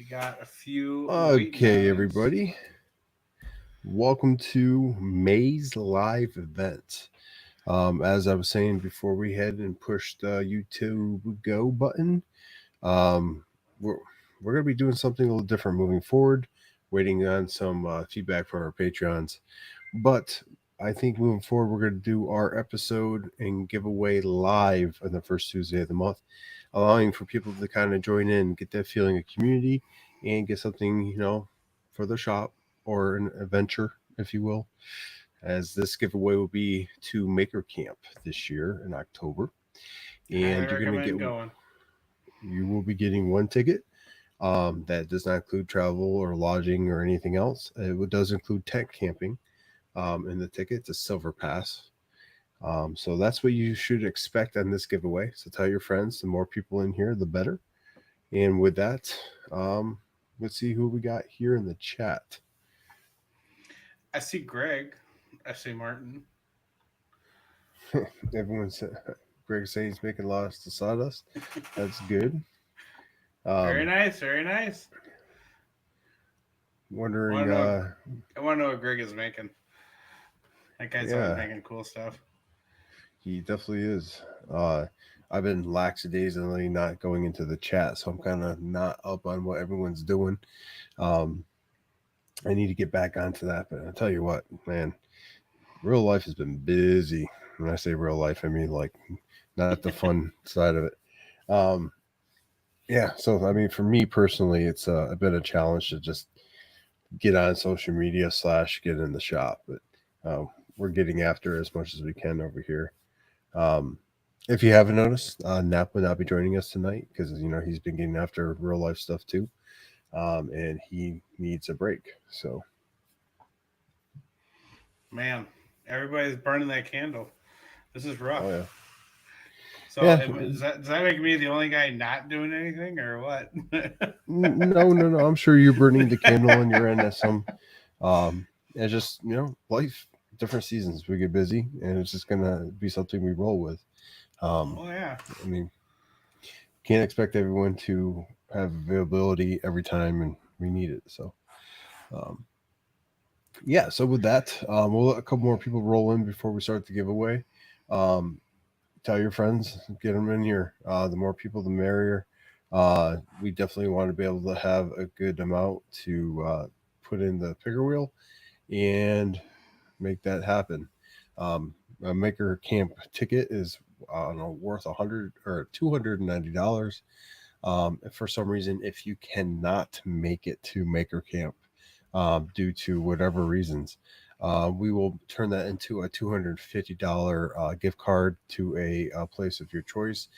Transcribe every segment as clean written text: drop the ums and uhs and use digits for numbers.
got a few waiting Okay, on us. everybody. Welcome to May's live event. As I was saying before we head and push the YouTube go button, um, we're, we're going to be doing something a little different moving forward, waiting on some feedback from our Patreons. But I think moving forward, we're going to do our episode and giveaway live on the first Tuesday of the month, allowing for people to kind of join in, get that feeling of community, and get something, for the shop or an adventure, if you will. As this giveaway will be to Maker Camp this year in October, Highly and recommend going. you will be getting one ticket. That does not include travel or lodging or anything else. It does include tent camping in the ticket. It's a silver pass. So that's what you should expect on this giveaway. So tell your friends. The more people in here, the better. And with that, um, let's see who we got here in the chat. I see Greg. I see Martin. Everyone's Greg saying he's making lots to sawdust. That's good. Very Um, nice, very nice. I wondering, want to know. I want to know what Greg is making. That guy's always yeah, making cool stuff. he definitely is. Uh, I've been lackadaisically not going into the chat, so I'm kind of not up on what everyone's doing. Um, I need to get back onto that, but I'll tell you what, man, real life has been busy. When I say real life, I mean like not the fun side of it. Um, yeah, so I mean, for me personally, it's a bit of a challenge to just get on social media slash get in the shop, but we're getting after it as much as we can over here. Um, if you haven't noticed, Nap will not be joining us tonight because he's been getting after real life stuff too, and he needs a break. So Man, everybody's burning that candle. This is oh rough. yeah, So yeah. does that make me the only guy not doing anything, or what? No, no, no. I'm sure you're burning the candle on your end at some. It's just life, different seasons. We get busy, and it's just gonna be something we roll with. Um, Oh yeah. I mean, can't expect everyone to have availability every time, and we need it. So, um, yeah. So with that, we'll let a couple more people roll in before we start the giveaway. Um, tell your friends, get them in here. The more people, the merrier. We definitely want to be able to have a good amount to put in the picker wheel and make that happen. Um, a maker camp ticket is I don't know, worth 100 or $290. If for some reason, if you cannot make it to maker camp due to whatever reasons, we will turn that into a $250 gift card to a place of your choice,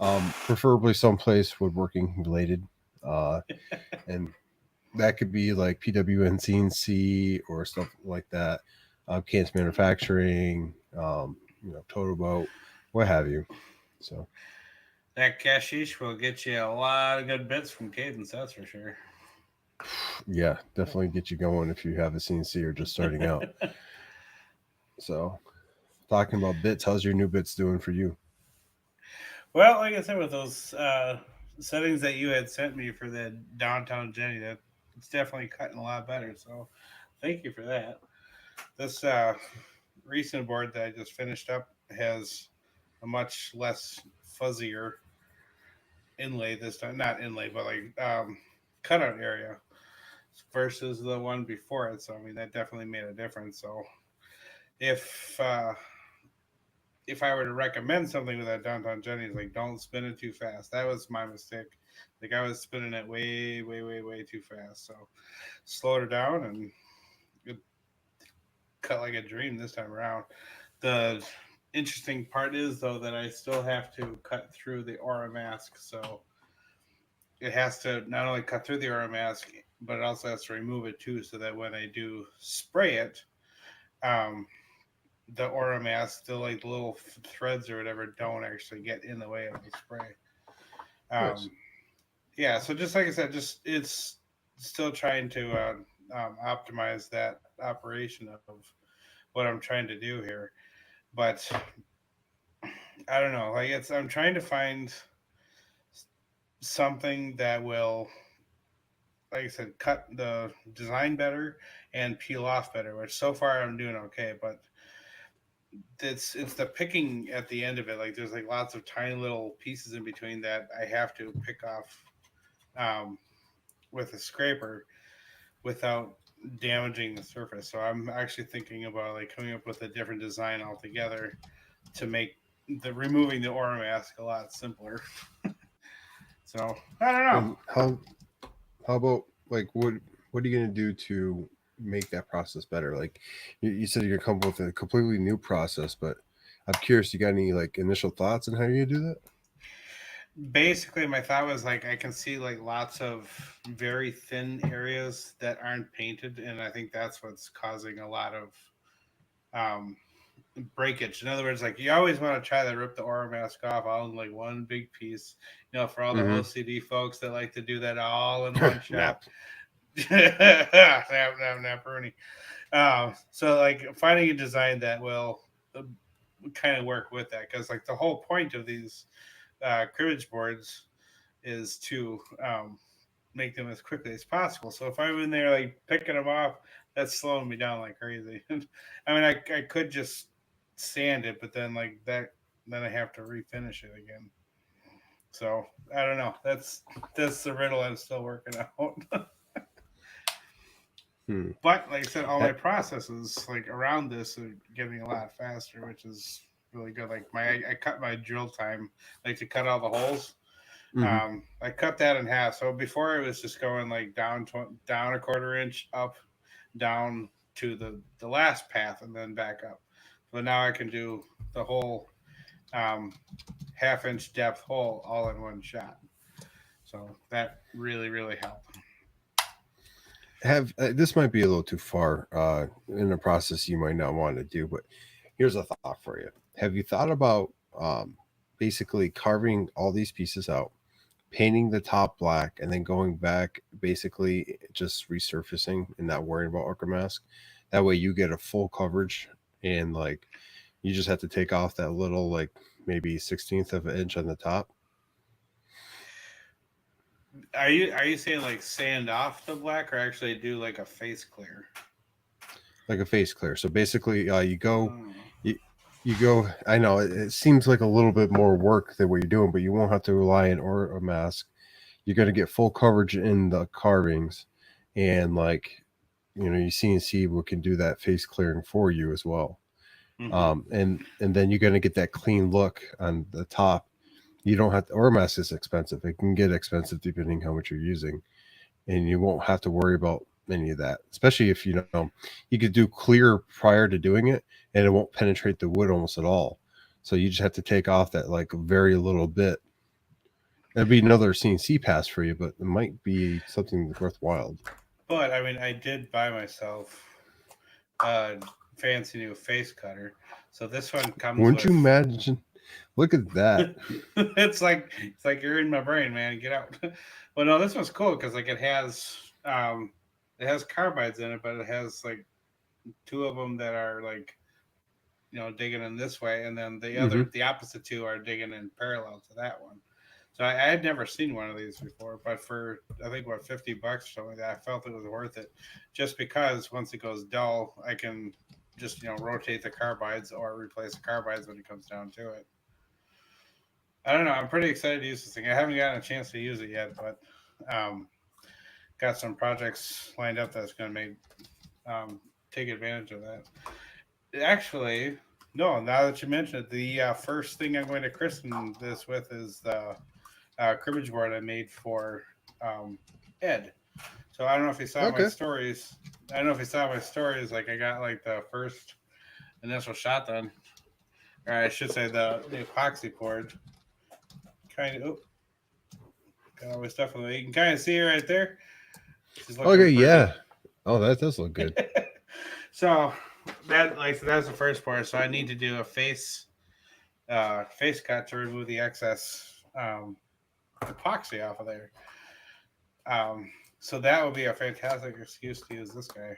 preferably someplace woodworking related. Uh, and that could be like PWNCNC or stuff like that, Cans Manufacturing, Total Boat, what have you. So, That cashish will get you a lot of good bits from Cadence, that's for sure. yeah, definitely get you going if you have a CNC or just starting out. So, talking about bits, how's your new bits doing for you? Well, like I said, with those settings that you had sent me for the downtown Jenny, that it's definitely cutting a lot better. So, thank you for that. This recent board that I just finished up has a much less fuzzier inlay this time. Not inlay, but like cutout area versus the one before it. So, I mean, that definitely made a difference. So, if if I were to recommend something with that downtown Jenny, is like don't spin it too fast. That was my mistake. Like I was spinning it way, way, way, way too fast. So slowed it down and it cut like a dream this time around. The interesting part is though that I still have to cut through the aura mask. So it has to not only cut through the aura mask, but it also has to remove it too, so that when I do spray it, um, the aura mask, the like little threads or whatever, don't actually get in the way of the spray. Nice. Um, yeah, so just like I said, just it's still trying to optimize that operation of what I'm trying to do here. But I don't know, like it's I'm trying to find something that will like I said, cut the design better and peel off better. Which so far I'm doing okay, but it's the picking at the end of it. Like there's like lots of tiny little pieces in between that I have to pick off um, with a scraper without damaging the surface. So I'm actually thinking about like coming up with a different design altogether to make the removing the aura mask a lot simpler. So I don't know. And how about like what are you gonna do to make that process better? Like you said, you're gonna come up with a completely new process, but I'm curious. You got any like initial thoughts on how you're gonna do that? Basically, my thought was like I can see like lots of very thin areas that aren't painted, and I think that's what's causing a lot of um, breakage. In other words, like you always want to try to rip the aura mask off all in like one big piece. You know, for all the Mm-hmm. OCD folks that like to do that all in one shot. Nap. Nap, Rooney. So like finding a design that will kind of work with that, because like the whole point of these cribbage boards is to make them as quickly as possible. So if I'm in there like picking them off, that's slowing me down like crazy. I mean, I could just sand it, but then like that, then I have to refinish it again. So I don't know. That's the riddle I'm still working out. Hmm. But like I said, all Uh, my processes like around this are getting a lot faster, which is really good. Like I cut my drill time, like to cut all the holes. mm-hmm. I cut that in half. So before it was just going like down a quarter inch, up, down to the last path, and then back up. But now I can do the whole um, half-inch depth hole all in one shot. So that really helped. Have this might be a little too far in a process you might not want to do, but here's a thought for you. Have you thought about basically carving all these pieces out, painting the top black, and then going back, basically just resurfacing and not worrying about Orca mask? That way you get a full coverage, and like you just have to take off that little like maybe 16th of an inch on the top, Are you saying like sand off the black, or actually do like a face clear? like a face clear. So basically, Oh. you, you go. I know it seems like a little bit more work than what you're doing, but you won't have to rely on or a mask. You're going to get full coverage in the carvings, and like you CNC can do that face clearing for you as well. Mm-hmm. And then you're going to get that clean look on the top. You don't have to, or mask is expensive. It can get expensive depending how much you're using, and you won't have to worry about any of that. Especially if you could do clear prior to doing it, and it won't penetrate the wood almost at all. So you just have to take off that like very little bit. That'd be another CNC pass for you, but it might be something worthwhile. But I mean, I did buy myself a fancy new face cutter. So this one comes Wouldn't you with. imagine? Look at that. It's like you're in my brain, man. Get out. Well, no, this one's cool because like it has carbides in it, but it has like two of them that are like digging in this way, and then Hmm. the opposite two are digging in parallel to that one. So I had never seen one of these before, but for I think what $50 or something like that, I felt it was worth it, just because once it goes dull, I can just rotate the carbides or replace the carbides when it comes down to it. I don't know. I'm pretty excited to use this thing. I haven't gotten a chance to use it yet, but um, got some projects lined up that's going to make take advantage of that. Actually, no. Now that you mention it, the first thing I'm going to christen this with is the cribbage board I made for um, Ed. So I don't know if you saw my Okay. stories. I don't know if you saw my stories. Like I got like the first initial shot done, or I should say the epoxy board. Kind of. Oh, got all my stuff on the. You can kind of see it right there. She's looking Okay. pretty. Yeah. Oh, that does look good. So that's the first part. So I need to do a face cut to remove the excess epoxy off of there. So that would be a fantastic excuse to use this guy,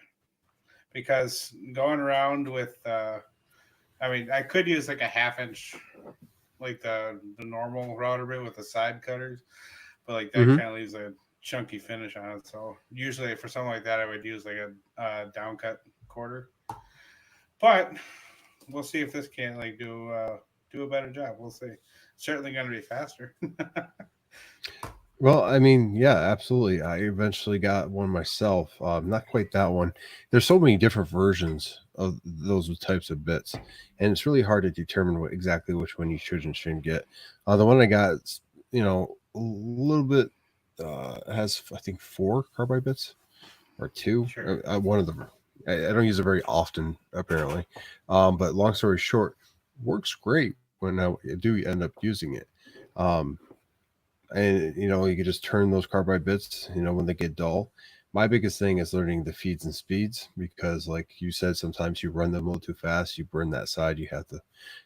because going around with I mean, I could use like a half inch, like the normal router bit with the side cutters, but like that Hmm. kind of leaves a chunky finish on it. So usually for something like that, I would use like a down cut quarter. But we'll see if this can like do a better job. We'll see. Certainly going to be faster. Well, I mean, yeah, absolutely. I eventually got one myself. Not quite that one. There's so many different versions of those types of bits, and it's really hard to determine what exactly which one you should and shouldn't get. The one I got, a little bit has I think 4 carbide bits or 2. Sure. One of them. I don't use it very often, apparently. But long story short, works great when I do end up using it. Um, and you can just turn those carbide bits when they get dull. My biggest thing is learning the feeds and speeds, because like you said, sometimes you run them a little too fast, you burn that side, you have to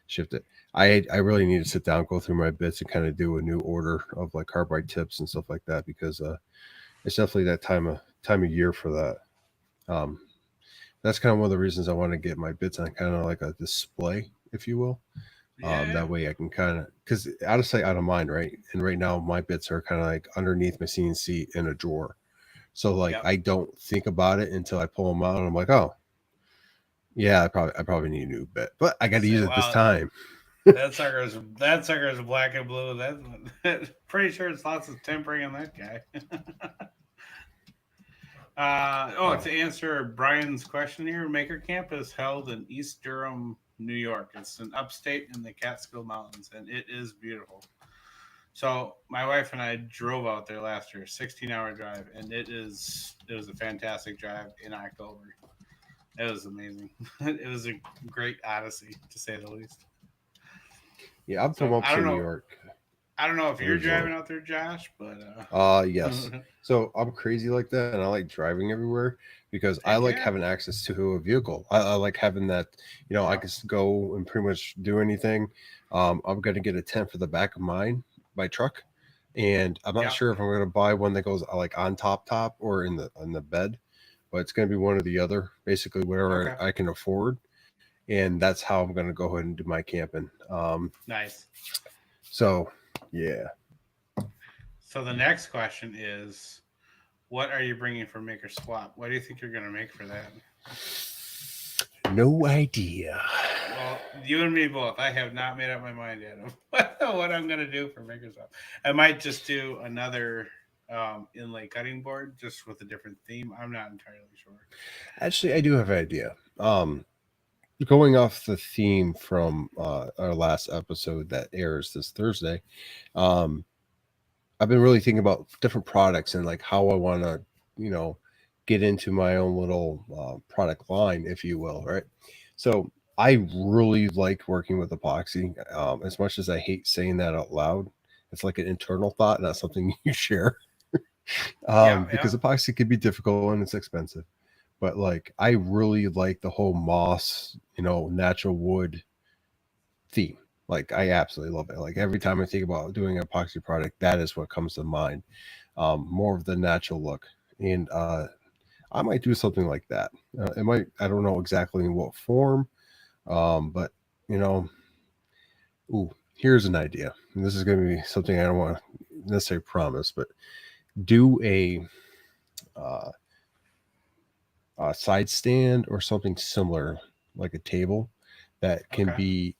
shift it. I really need to sit down, go through my bits, and kind of do a new order of like carbide tips and stuff like that, because it's definitely that time of year for that. um that's kind of one of the reasons I want to get my bits on kind of like a display, if you will. Yeah. That way I can kind of, because out of sight, out of mind, right? And right now my bits are kind of like underneath my CNC in a drawer. So like Yep. I don't think about it until I pull them out, and I'm like, oh yeah, I probably need a new bit, but I got I to say, use it this wow, time. that sucker is black and blue. That's pretty sure it's lots of tempering on that guy. Uh, To answer Brian's question here, Maker Camp is held in East Durham, New York. It's an upstate in the Catskill Mountains, and it is beautiful. So my wife and I drove out there last year, 16-hour drive, and it was a fantastic drive in October. It was amazing. It was a great odyssey to say the least. yeah, I'm from So I don't upstate New know. York I don't know if you're originally. driving out there, Josh, but Yes. So I'm crazy like that, and I like driving everywhere because I heck like yeah, having access to a vehicle. I like having that, I yeah, can go and pretty much do anything. I'm gonna get a tent for the back of my truck, and I'm not yeah. sure if I'm gonna buy one that goes like on top or in the bed, but it's gonna be one or the other, basically whatever Okay, I can afford, and that's how I'm gonna go ahead and do my camping. nice. So yeah. So the next question is, what are you bringing for Maker Swap? What do you think you're going to make for that? No idea. Well, you and me both. I have not made up my mind yet of what I'm going to do for Maker Swap. I might just do another inlay cutting board, just with a different theme. I'm not entirely sure. Actually, I do have an idea. Going off the theme from our last episode that airs this Thursday, um, I've been really thinking about different products and like how I want to, you know, get into my own little product line, if you will, right? So I really like working with epoxy. As much as I hate saying that out loud, it's like an internal thought, not something you share. Yeah, Because yeah. epoxy can be difficult and it's expensive. But like, I really like the whole moss, natural wood theme. Like, I absolutely love it. Like, every time I think about doing an epoxy product, that is what comes to mind. More of the natural look. And I might do something like that. It might, I don't know exactly in what form, but, you know, ooh, here's an idea. And this is going to be something I don't want to necessarily promise, but do uh, a side stand or something similar, like a table that can Okay. be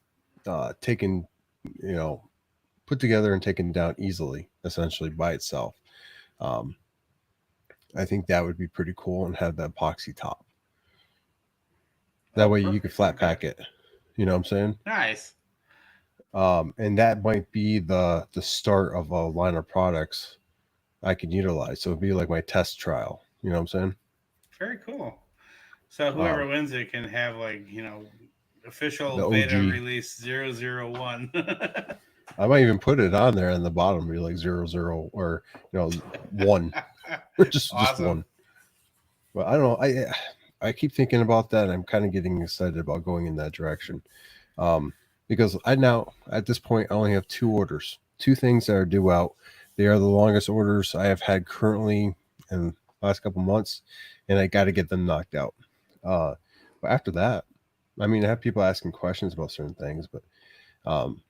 taken, you know, put together and taken down easily, essentially by itself. Um, I think that would be pretty cool and have that epoxy top. That Oh, way you could perfect. flat Okay. pack it. You know what I'm saying? Nice. And that might be the start of a line of products I could utilize. So it'd be like my test trial. You know what I'm saying? Very cool. So whoever Um, wins it can have like official the beta OG. release 001. I might even put it on there on the bottom, be like 00 or 1, just Awesome. one. But I don't know. I keep thinking about that. And I'm kind of getting excited about going in that direction, um, because I now at this point I only have 2 orders, 2 things that are due out. They are the longest orders I have had currently in the last couple months, and I got to get them knocked out. Uh, but after that, I mean, I have people asking questions about certain things, but um,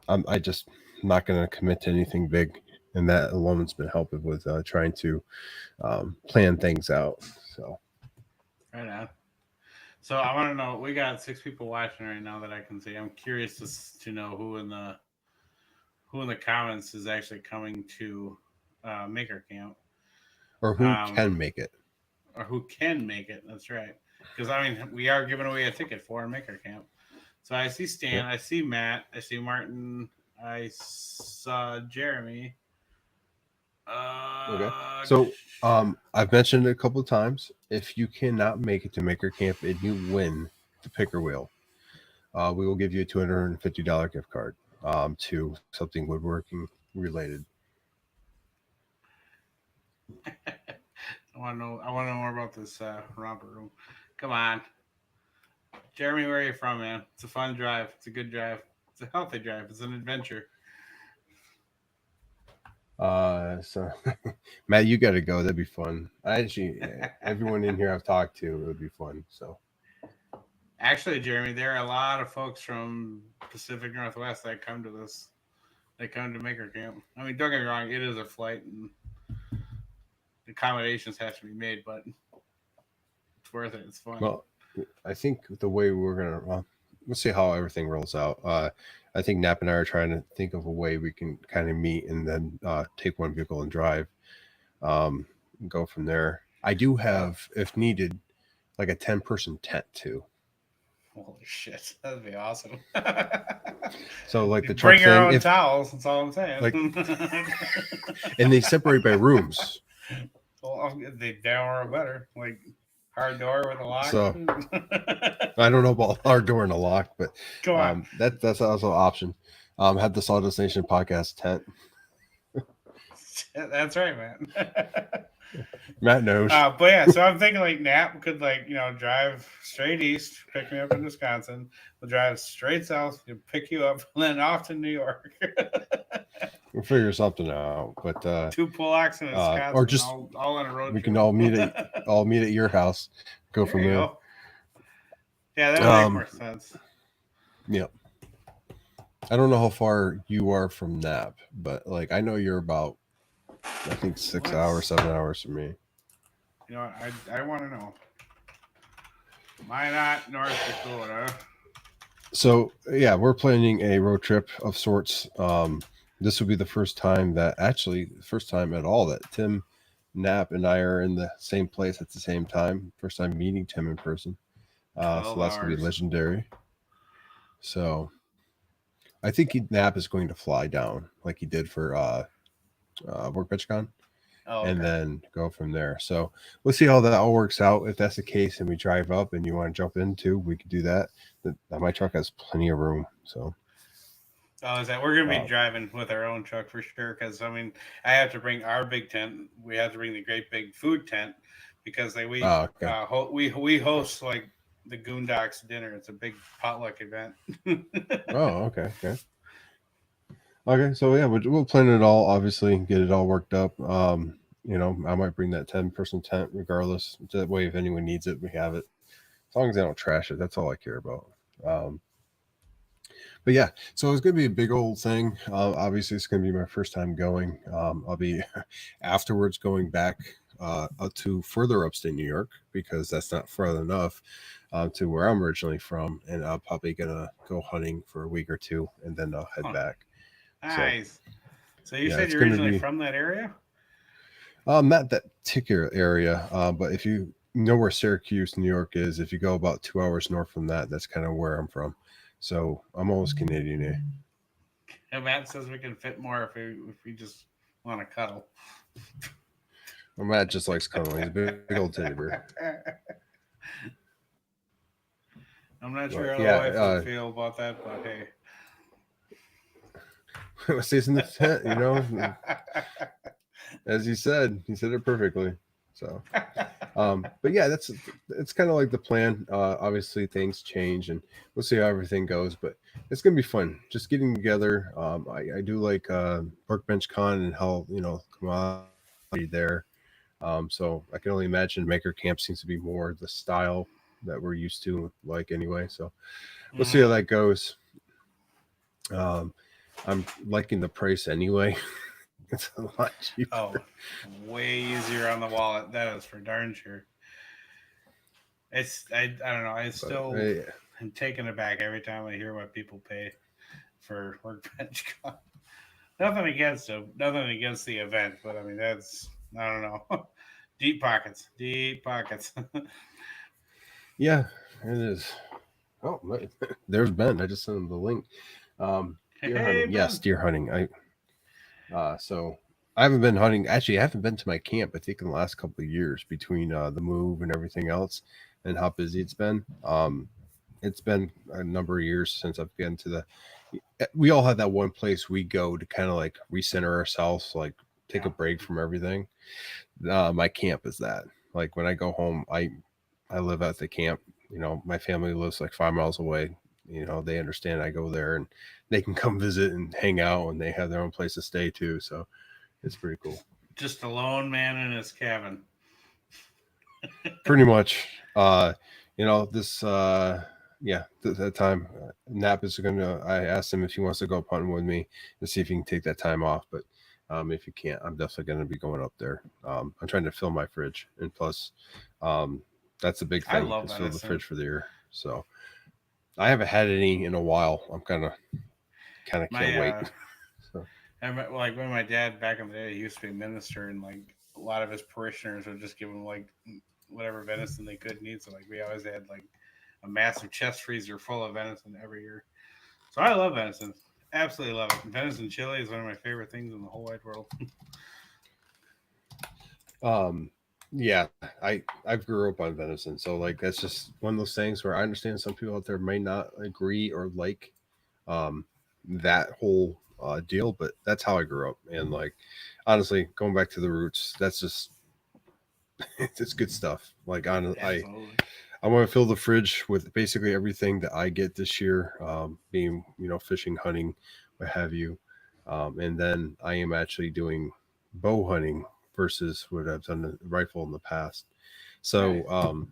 I just not going to commit to anything big and that alone's been helping with trying to plan things out. So Right on. So I want to know. We got 6 people watching right now that I can see. I'm curious to know who in the comments is actually coming to Maker Camp, or who um, can make it. or who can make it. That's right. Because I mean, we are giving away a ticket for Maker Camp. So I see Stan, Yep. I see Matt, I see Martin, I saw Jeremy. Okay. Uh, So I've mentioned it a couple of times. If you cannot make it to Maker Camp and you win the picker wheel, we will give you a $250 gift card to something woodworking related. I want to know. I want to know more about this romper room. Come on, Jeremy, where are you from, man? It's a fun drive. It's a good drive. It's a healthy drive. It's an adventure. So Matt, you got to go. That'd be fun. I actually, everyone in here I've talked to, it would be fun. So Actually, Jeremy, there are a lot of folks from Pacific Northwest that come to this. They come to Maker Camp. I mean, don't get me wrong, it is a flight and accommodations have to be made, but it's worth it. It's fun. well, I think the way we're gonna we'll see how everything rolls out. I think Nap and I are trying to think of a way we can kind of meet and then take one vehicle and drive, and go from there. I do have, if needed, like a 10-person tent too. Holy shit, that'd be awesome. So like the You truck bring your thing, own if towels. That's all I'm saying. like, and they separate by rooms. Well, they damn are better. Like hard door with a lock. So I don't know about our door and a lock, but Come on. that's also an option. Have the Sawdust Nation podcast tent. That's right, man. Matt knows. But yeah, so I'm thinking like Nap could drive straight east, pick me up in Wisconsin. We'll drive straight south, pick you up, and then off to New York. We'll figure something out. But 2 pull-ox in Wisconsin, or just all on a road we trip. can all meet at your house. Go There from you there. go. Yeah, that would make more sense. Yep. I don't know how far you are from Nap, but like I know you're about, I think 6 hours, 7 hours from me. You know, I want to know. Why not North Dakota? So yeah, we're planning a road trip of sorts. This will be the first time at all that Tim, Nap, and I are in the same place at the same time. First time meeting Tim in person. So 12 that's gonna be hours. legendary. So I think Nap is going to fly down like he did for Workbench Con. Oh, okay. And then go from there. So we'll see how that all works out. If that's the case and we drive up and you want to jump into, we could do that. My truck has plenty of room. So Oh, is that we're gonna be driving with our own truck for sure? Because I mean, I have to bring our big tent. We have to bring the great big food tent because we host like the Goondocks dinner. It's a big potluck event. Oh, okay. So yeah, we'll plan it all. Obviously, get it all worked up. I might bring that 10-person tent regardless. That way, if anyone needs it, we have it. As long as they don't trash it, that's all I care about. But yeah, so it's going to be a big old thing. Obviously, it's going to be my first time going. I'll be afterwards going back to further upstate New York because that's not far enough to where I'm originally from. And I'm probably going to go hunting for a week or two and then I'll head back. Nice. So you said you're originally from that area? Not that particular area, but if you know where Syracuse, New York is, if you go about 2 hours north from that, that's kind of where I'm from. So I'm almost Canadian. And Matt says we can fit more if we just want to cuddle. Well, Matt just likes cuddling. He's a big old teddy bear. I'm not sure how the wife would feel about that, but hey. Stays in the tent, as he said it perfectly. So but yeah, it's kind of like the plan. Obviously things change and we'll see how everything goes, but it's gonna be fun just getting together. I do like Workbench Con and how come on there. So I can only imagine Maker Camp seems to be more the style that we're used to like anyway, so we'll see how that goes. I'm liking the price anyway. It's a lot cheaper. Oh, way easier on the wallet. That is for darn sure. I don't know. I But still am taken aback every time I hear what people pay for workbench comp. Nothing against them, nothing against the event, but I mean that's I don't know. Deep pockets, deep pockets. yeah, it is. Oh, there's Ben. I just sent him the link. Deer Hey hunting. Yes, Ben. deer hunting. So I haven't been hunting. Actually, I haven't been to my camp. I think in the last couple of years between the move and everything else, and how busy it's been. It's been a number of years since I've been to the. We all have that one place we go to kind of like recenter ourselves, like take a break from everything. My camp is that. Like when I go home, I live at the camp. You know, my family lives like 5 miles away. You know, they understand I go there and they can come visit and hang out, and they have their own place to stay too. So it's pretty cool. Just a lone man in his cabin. Pretty much. You know, this yeah, that time Nap is gonna I asked him if he wants to go up hunting with me and see if he can take that time off, but if you can't, I'm definitely gonna be going up there. I'm trying to fill my fridge, and plus um that's a big I thing love is fill the venison. fridge for the year. So I haven't had any in a while. I'm kind of can't My wait. So like when my dad back in the day he used to be a minister, and like a lot of his parishioners would just give him like whatever venison they could eat. So like we always had like a massive chest freezer full of venison every year. So I love venison. Absolutely love it. Venison chili is one of my favorite things in the whole wide world. um yeah, I've grew up on venison, so like that's just one of those things where I understand some people out there may not agree or like um that whole deal, but that's how I grew up. And like honestly, going back to the roots, that's just it's good stuff. Like Absolutely. I want to fill the fridge with basically everything that I get this year, being fishing, hunting, what have you. And then I am actually doing bow hunting versus what I've done the rifle in the past. Right. So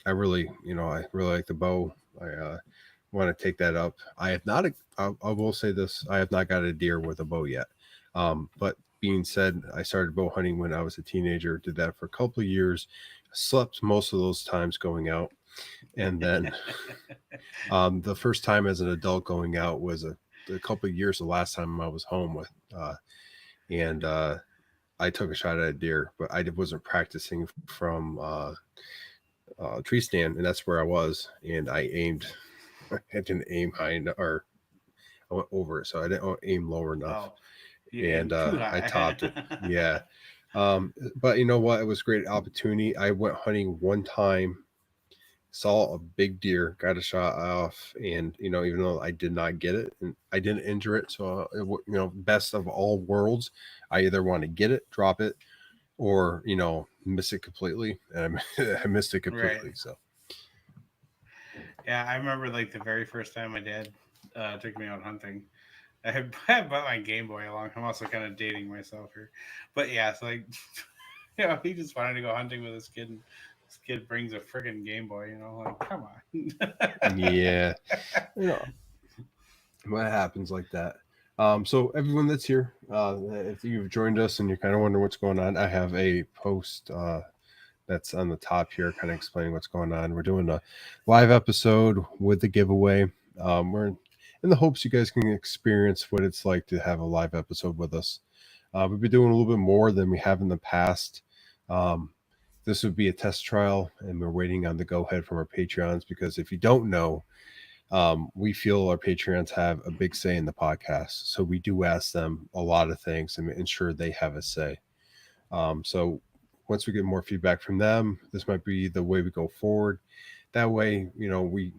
I really like the bow. I want to take that up. I have not. I will say this: I have not got a deer with a bow yet. But being said, I started bow hunting when I was a teenager. Did that for a couple of years. Slept most of those times going out, and then the first time as an adult going out was a couple of years. The last time I was home with, and I took a shot at a deer, but I wasn't practicing from tree stand, and that's where I was. And I aimed. I didn't aim high enough, or I went over it, so I didn't aim lower enough, Oh, you and aim too I high. topped it. Yeah, but you know what? It was a great opportunity. I went hunting one time, saw a big deer, got a shot off, and even though I did not get it and I didn't injure it, so best of all worlds, I either want to get it, drop it, or miss it completely, and I missed it Right. completely. So Yeah, I remember like the very first time my dad took me out hunting. I bought my Game Boy along. I'm also kind of dating myself here, but yeah, it's like he just wanted to go hunting with his kid, and this kid brings a freaking Game Boy. Like come on. yeah, you know what happens like that. So everyone that's here, if you've joined us and you're kind of wondering what's going on, I have a post that's on the top here, kind of explaining what's going on. We're doing a live episode with the giveaway. We're in the hopes you guys can experience what it's like to have a live episode with us. We've been doing a little bit more than we have in the past. Um, this would be a test trial, and we're waiting on the go ahead from our Patreons, because if you don't know, we feel our Patreons have a big say in the podcast. So we do ask them a lot of things and ensure they have a say. So once we get more feedback from them, this might be the way we go forward. That way, we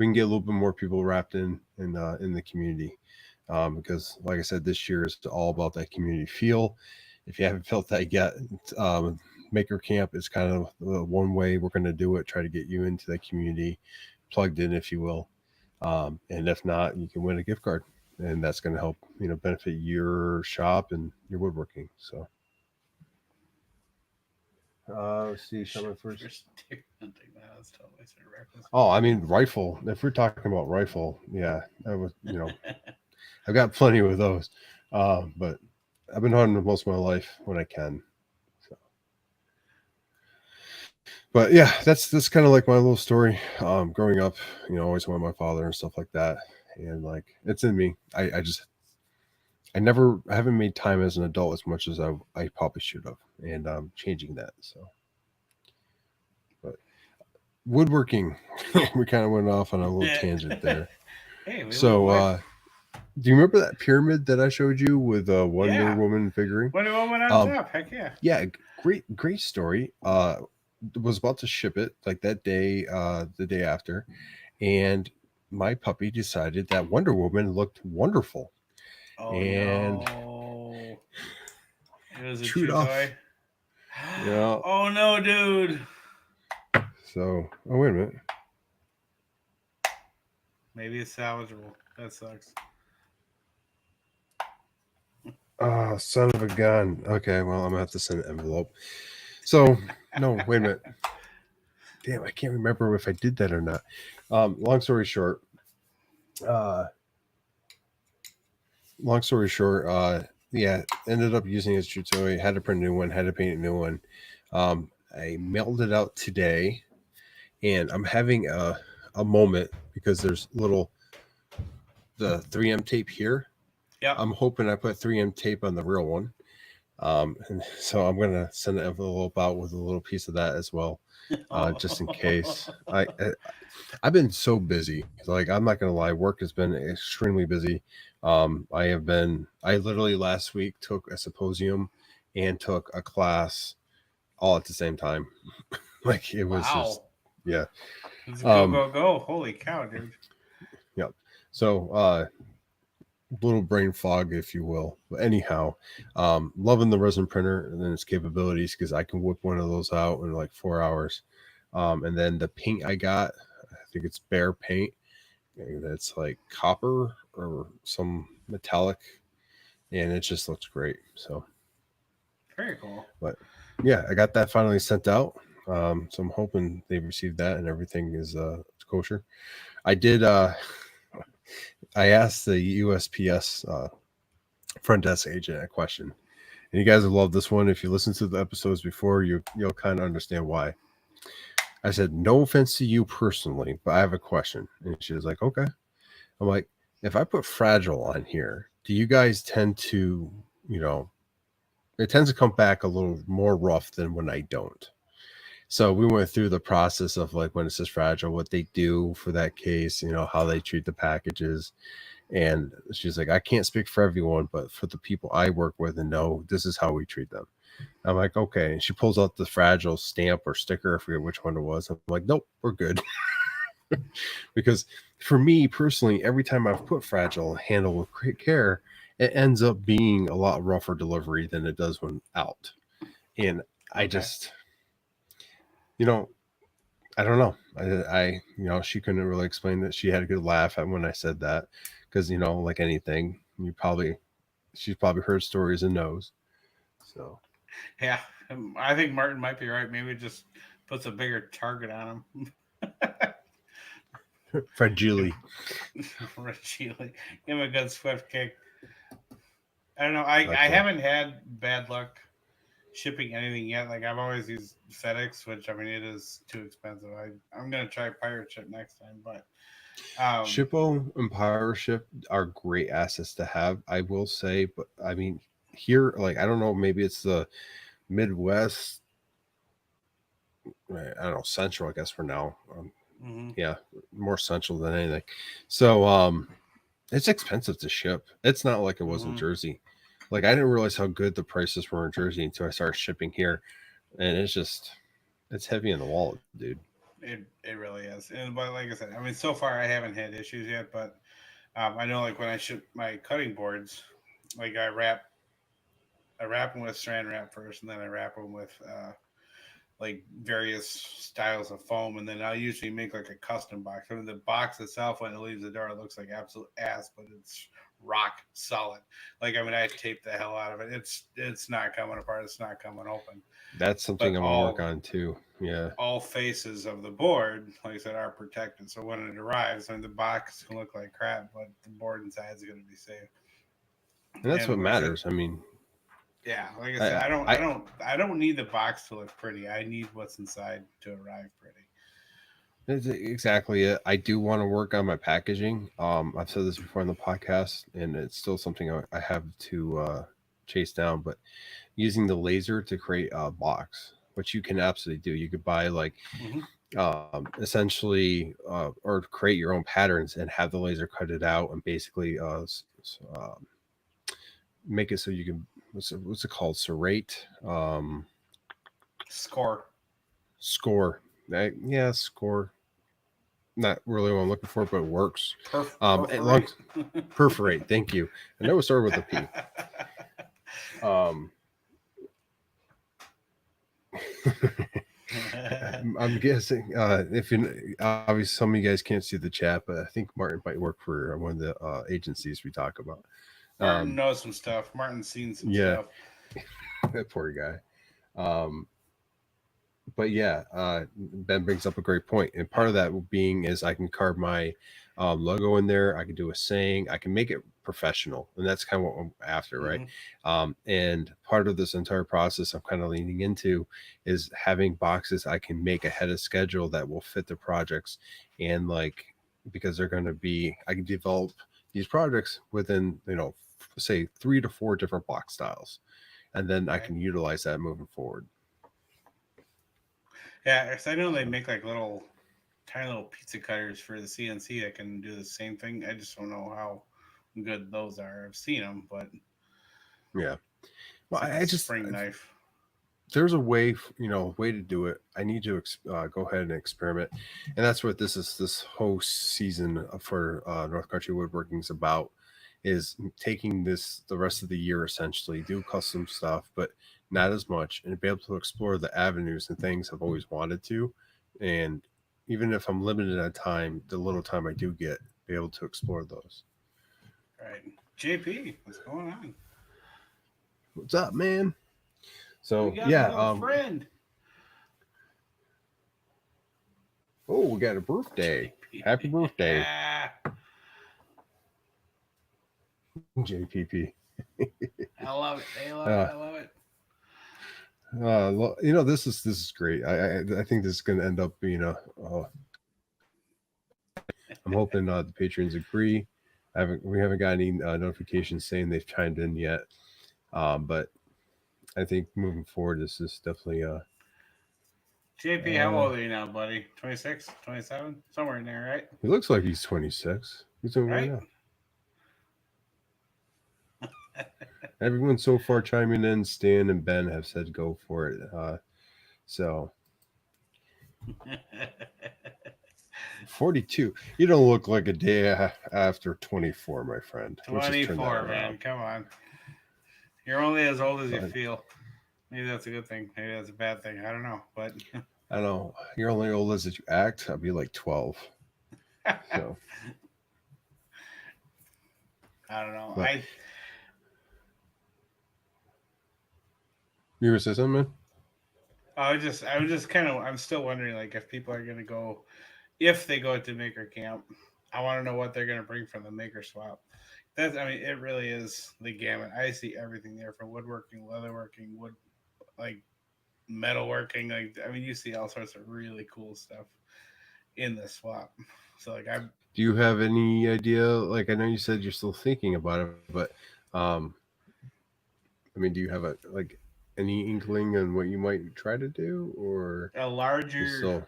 can get a little bit more people wrapped in the community. Because like I said, this year is all about that community feel. If you haven't felt that yet, Maker Camp is kind of the one way we're going to do it. Try to get you into that community, plugged in, if you will. And if not, you can win a gift card, and that's going to help benefit your shop and your woodworking. So let's see, coming first. Deer hunting. That's totally so reckless. Oh, I mean rifle. If we're talking about rifle, yeah, that was I've got plenty of those. But I've been hunting most of my life when I can. So, but yeah, that's kind of like my little story. Growing up, always with my father and stuff like that, and like it's in me. I haven't made time as an adult as much as I probably should have, and I'm changing that. So, but woodworking, we kind of went off on a little tangent there. Hey, we live So, life. do you remember that pyramid that I showed you with Wonder Yeah. Woman figuring? Wonder Woman on Um, top. Heck yeah. yeah, great story. Was about to ship it like that day, the day after, and my puppy decided that Wonder Woman looked wonderful Oh and no. It was a chewed chew off. toy. Yeah. Oh no, dude. So, oh wait a minute. Maybe it's salvageable. That sucks. Oh, son of a gun. Okay, well, I'm gonna have to send an envelope. So, no, wait a minute. Damn, I can't remember if I did that or not. Long story short, uh, yeah, ended up using his toy. Had to print a new one. Had to paint a new one. I mailed it out today, and I'm having a moment because there's the 3M tape here. Yep. I'm hoping I put 3M tape on the real one. And so I'm gonna send an envelope out with a little piece of that as well, just in case. I've been so busy. Like I'm not gonna lie, work has been extremely busy. I literally last week took a symposium and took a class all at the same time. Like it was just Wow. yeah. It's go, Um, go, go. Holy cow, dude. yeah. So little brain fog, if you will. But anyhow, loving the resin printer and then its capabilities because I can whip one of those out in like 4 hours. And then the paint I got, I think it's Bear paint. That's like copper or some metallic, and it just looks great. So, Very cool. but yeah, I got that finally sent out. So I'm hoping they received that and everything is kosher. I did. I asked the USPS front desk agent a question, and you guys will love this one. If you listen to the episodes before, you'll kind of understand why. I said, "No offense to you personally, but I have a question." And she was like, "Okay." I'm like, "If I put fragile on here, do you guys tend to, you know, it tends to come back a little more rough than when I don't?" So we went through the process of like when it says fragile, what they do for that case, how they treat the packages. And she's like, I can't speak for everyone, but for the people I work with and know, this is how we treat them. I'm like, okay. And she pulls out the fragile stamp or sticker. I forget which one it was. I'm like, nope, we're good. Because for me personally, every time I've put fragile handle with great care, it ends up being a lot rougher delivery than it does when out. And I Okay. just, you know, I don't know. She couldn't really explain that. She had a good laugh at when I said that because, like anything, she's probably heard stories and knows. So Yeah. I think Martin might be right. Maybe it just puts a bigger target on him. fragile. Richie, like, give him a good swift kick. I don't know. I Okay. haven't had bad luck shipping anything yet. Like I've always used FedEx, which I mean it is too expensive. I'm gonna try pirate ship next time, but Shippo and Power Ship are great assets to have, I will say. But I mean, here, like, I don't know, maybe it's the Midwest, I don't know, Central, I guess, for now. mhm, Yeah, more Central than anything. So, it's expensive to ship. It's not like it was in mhm. Jersey. Like, I didn't realize how good the prices were in Jersey until I started shipping here. And it's heavy in the wallet, dude. It really is. And but like I said, I mean so far I haven't had issues yet, but I know like when I ship my cutting boards, like I wrap them with Saran wrap first, and then I wrap them with like various styles of foam, and then I'll usually make like a custom box. I mean, the box itself, when it leaves the door, it looks like absolute ass, but it's rock solid. Like I mean, I taped the hell out of it. It's not coming apart. It's not coming open. That's something But I'm gonna work on too. Yeah. all faces of the board, like I said, are protected. So when it arrives, I mean, the box can look like crap, but the board inside is going to be safe. And that's what And like I said, matters. I mean, Yeah, like I said, I, I I don't need the box to look pretty. I need what's inside to arrive pretty. That's exactly it. I do want to work on my packaging. I've said this before on the podcast, and it's still something I have to chase down. But using the laser to create a box, which you can absolutely do. You could buy like Mm-hmm. essentially or create your own patterns and have the laser cut it out and basically make it so you can what's it called, serrate, Score. score. Yeah, score, not really what I'm looking for, but it works. It Perforate. looks perforate. Thank you. I know it started with a P. Um, I'm guessing if you obviously some of you guys can't see the chat, but I think Martin might work for one of the agencies we talk about. Martin knows some stuff. Martin's seen some Yeah, stuff. that poor guy. Um, but yeah, Ben brings up a great point, and part of that being is I can carve my logo in there. I can do a saying. I can make it professional, and that's kind of what I'm after, right? And part of this entire process I'm kind of leaning into is having boxes I can make ahead of schedule that will fit the projects, and like because they're going to be, I can develop these projects within say 3 to 4 different box styles, and then I can utilize that moving forward. Yeah, 'cause I know they make like tiny little pizza cutters for the CNC that can do the same thing. I just don't know how good those are. I've seen them, but Yeah. Well, it's like I a just spring knife. there's a way, way to do it. I need to go ahead and experiment, and that's what this whole season for North Country Woodworking is about. Is taking this the rest of the year essentially, do custom stuff, but not as much, and be able to explore the avenues and things I've always wanted to, and even if I'm limited on time, the little time I do get, be able to explore those. Right. JP, what's going on? What's up, man? We So got yeah, another friend. oh, we got a birthday. JP. Happy birthday, Yeah. JPP. I love it. I love it. I love it. This is great. I think this is going to end up being I'm hoping the patrons agree. We haven't got any notifications saying they've chimed in yet, but I think moving forward, this is definitely JP, how old are you now, buddy? 26, 27? Somewhere in there, right? He looks like he's 26. He's doing right Right? now. Everyone so far chiming in, Stan and Ben have said go for it. So 42. You don't look like a day after 24, my friend. Let's just turn that 24, man. around. Come on. You're only as old as you feel. Maybe that's a good thing. Maybe that's a bad thing. I don't know. But I know. You're only old as you act. I'll be like 12. So I don't know. but, you were saying something, man? I was just kind of, I'm still wondering, like, if people are going to go, if they go to Maker Camp, I want to know what they're going to bring from the Maker Swap. I mean, it really is the gamut. I see everything there from woodworking, leatherworking, like metalworking. Like, I mean, you see all sorts of really cool stuff in the swap. So, like, do you have any idea? Like, I know you said you're still thinking about it, but I mean, do you have any inkling on what you might try to do, or a larger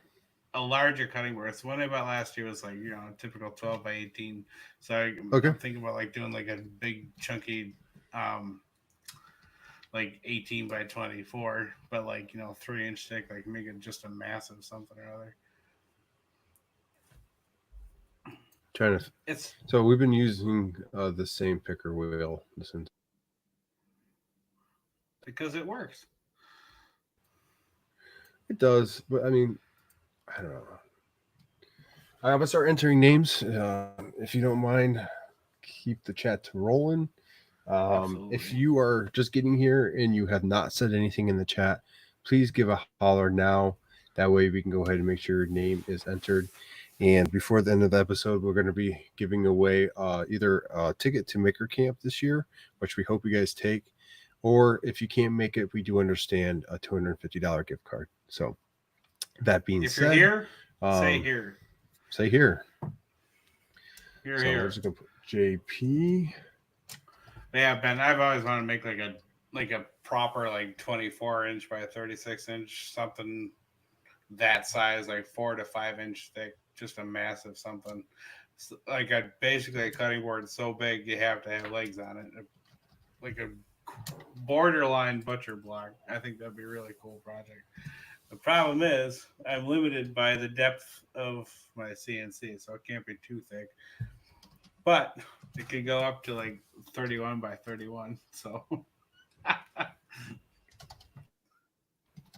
cutting board. So one I bought last year was like, a typical 12 by 18. So I'm thinking about like doing like a big chunky, like 18 by 24, but like, 3-inch thick, like make it just a massive something or other. So we've been using the same picker wheel because it works. It does, but I mean, I don't know. I'm gonna start entering names. If you don't mind, keep the chat rolling. If you are just getting here and you have not said anything in the chat, please give a holler now. That way we can go ahead and make sure your name is entered. And before the end of the episode, we're going to be giving away either a ticket to Maker Camp this year, which we hope you guys take, Or if you can't make it, we do understand a $250 gift card. So that being If you're said, here, say um, here. say here. You're So here. we're just gonna put JP. Yeah, Ben, I've always wanted to make like a proper like 24-inch by 36-inch something that size, like 4 to 5 inch thick, just a massive something. Like basically a cutting board so big you have to have legs on it, like a borderline butcher block. I think that'd be a really cool project. The problem is I'm limited by the depth of my CNC, so it can't be too thick. But it could go up to like 31 by 31. So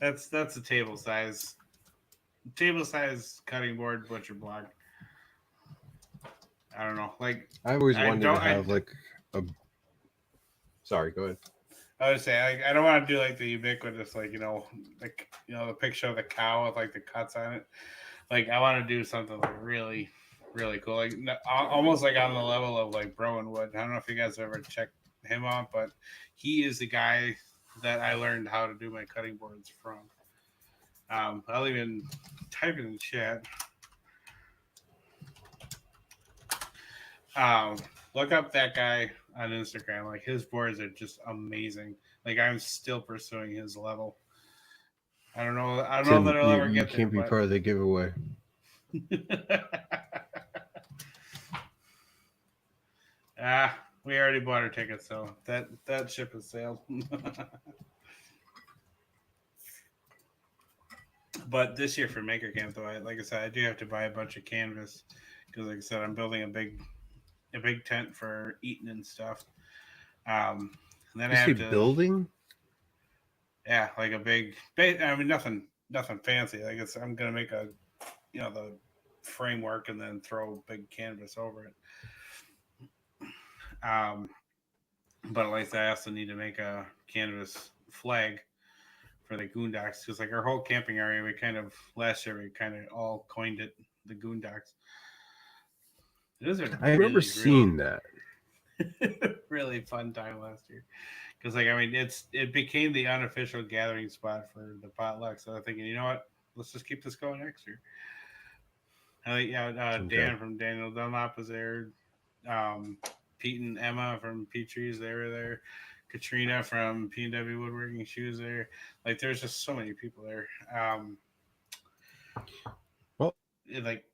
that's a table size cutting board butcher block. I don't know. Like I've always I wanted don't to have like a. Sorry, go ahead. I would say I don't want to do like the ubiquitous, like the picture of the cow with like the cuts on it. Like I want to do something like really, really cool, like almost like on the level of like Browen Wood. I don't know if you guys ever checked him out, but he is the guy that I learned how to do my cutting boards from. I'll even type it in the chat. Look up that guy on Instagram. Like his boards are just amazing. Like I'm still pursuing his level. I don't know. I don't know Tim, that I'll ever you get can't be there, part of the giveaway. Ah, we already bought our tickets, so that ship has sailed. But this year for Maker Camp, though, like I said, I do have to buy a bunch of canvas because, like I said, I'm building a big tent for eating and stuff. And then I You say have to, building? yeah, like a big. I mean, nothing fancy. Like I'm gonna make the framework and then throw big canvas over it. Um, but like I said, I also need to make a canvas flag for the Goondocks because like our whole camping area, we kind of last year we kind of all coined it the Goondocks. It was a I remember seeing that. really fun time last year because like I mean it became the unofficial gathering spot for the potluck. So I'm thinking, you know what, let's just keep this going next year. I think Okay. Dan from Daniel Dunlop was there. Pete and Emma from Petrie's, they were there. Katrina from P&W Woodworking, she was there. Like there's just so many people there. Well, Like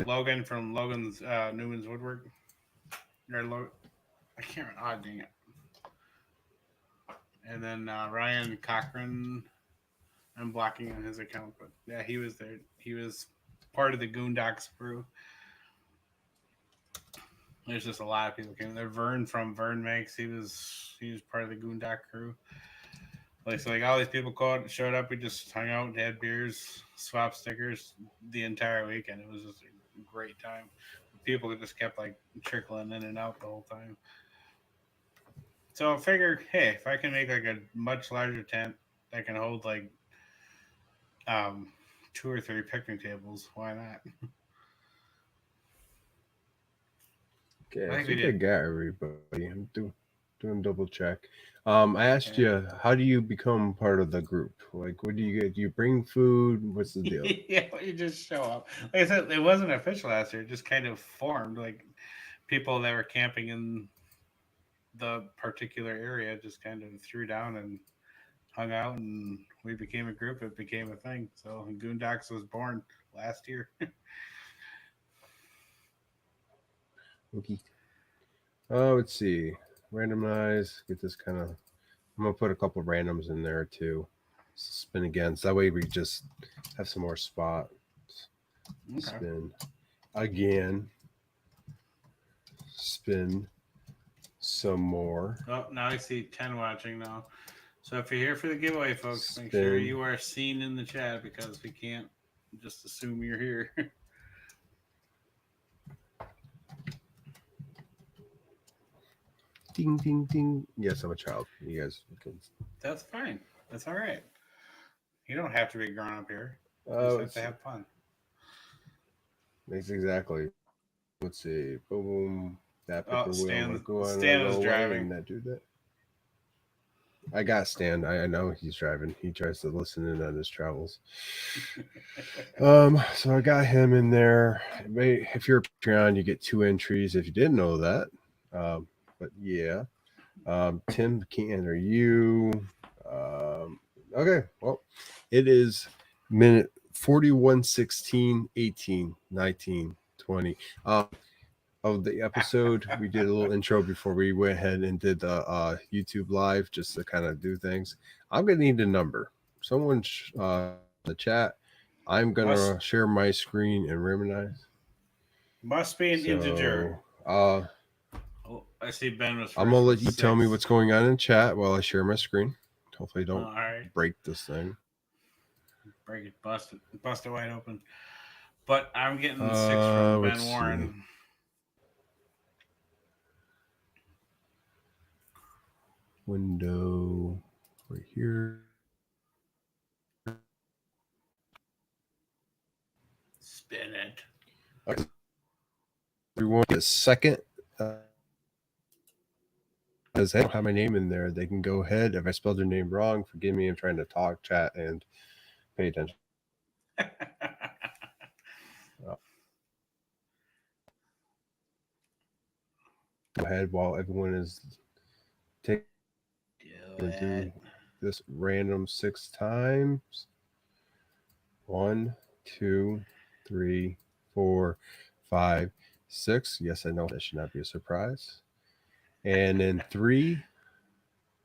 Logan from Logan's Newman's Woodwork. I can't remember. Oh, dang it. And then Ryan Cochran, I'm blocking on his account, but yeah, he was there. He was part of the Goondocks crew. There's just a lot of people came there. Vern from Vern Makes, he was part of the Goondock crew. Like so, like all these people showed up. We just hung out, had beers, swapped stickers the entire weekend. It was just a great time. People just kept like trickling in and out the whole time. So I figured, hey, if I can make like a much larger tent that can hold like um, 2 or 3 picnic tables, why not? okay, I I think we think I did. got everybody. I'm doing double check. I asked Yeah. you, how do you become part of the group? Like, what do you get? Do you bring food? What's the deal? Yeah, you just show up. Like I said, it wasn't official last year. It just kind of formed. Like people that were camping in the particular area just kind of threw down and hung out, and we became a group. It became a thing. So Goondocks was born last year. Okay. Let's see. Randomize. Get this kind of. I'm gonna put a couple randoms in there too. Spin again. So that way we just have some more spot. Okay. Spin again. Spin some more. Oh, now I see 10 watching now. So if you're here for the giveaway, folks, make Spin. sure you are seen in the chat because we can't just assume you're here. Ding, ding, ding. Yes, I'm a child. You guys can. That's fine. That's all right. You don't have to be grown up here. You just Oh, have to have fun. that's exactly. Let's see. Boom, boom. That Oh, paper wheel. I'm gonna go on. Stan Go is away driving. and not do that. I got Stan. I know he's driving. He tries to listen in on his travels. So I got him in there. If you're a Patreon, you get 2 entries. If you didn't know that, but yeah. Tim can't enter you. Okay, well, it is minute 41, 16, 18, 19, 20. Of the episode. We did a little intro before we went ahead and did the YouTube live just to kind of do things. I'm going to need a number. Someone in the chat. I'm going to share my screen and reminisce. Must be an integer. Oh, I see Ben was first. I'm going to let you tell me what's going on in chat while I share my screen. Hopefully don't break this thing. Break it, bust it wide open. But I'm getting 6 from Ben Warren. See. Window right here. Spin it. Okay. Everyone get a second. Because they don't have my name in there, they can go ahead. If I spelled their name wrong, forgive me. I'm trying to talk, chat, and pay attention. Go ahead while everyone is taking do this random 6 times. 1, 2, 3, 4, 5, 6. Yes, I know that should not be a surprise. And then 3,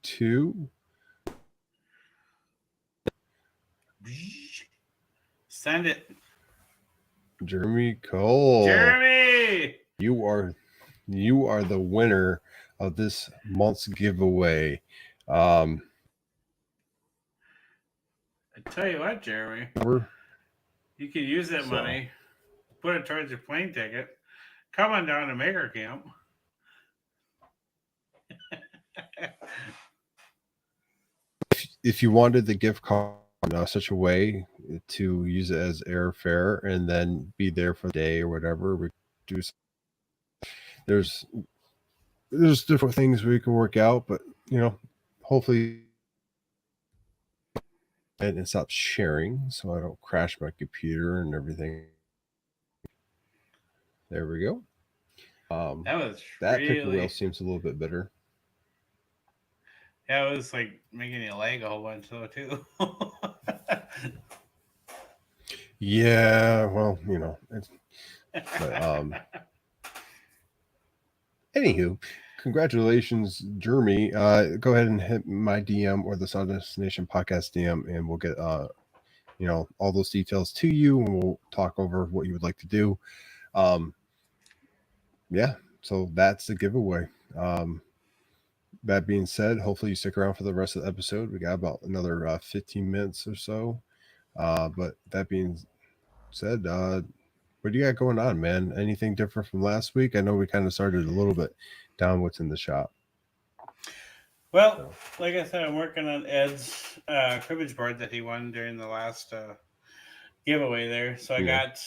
2. Send it. Jeremy Cole. Jeremy! You are the winner of this month's giveaway. I tell you what, Jeremy. You can use that money, put it towards your plane ticket. Come on down to Maker Camp. If you wanted the gift card in such a way to use it as airfare and then be there for the day or whatever, we do. There's different things we can work out, but hopefully, and stop sharing so I don't crash my computer and everything. There we go. That pickle wheel seems a little bit better. Yeah, it was like making you lag a whole bunch though too. Yeah, well, anywho, congratulations, Jeremy. Go ahead and hit my DM or the Sawdust Nation podcast DM, and we'll get all those details to you, and we'll talk over what you would like to do. Yeah, so that's the giveaway. That being said, hopefully you stick around for the rest of the episode. We got about another 15 minutes or so. But that being said, what do you got going on, man? Anything different from last week? I know we kind of started a little bit down what's in the shop. Well, like I said, I'm working on Ed's cribbage board that he won during the last giveaway there. So I got,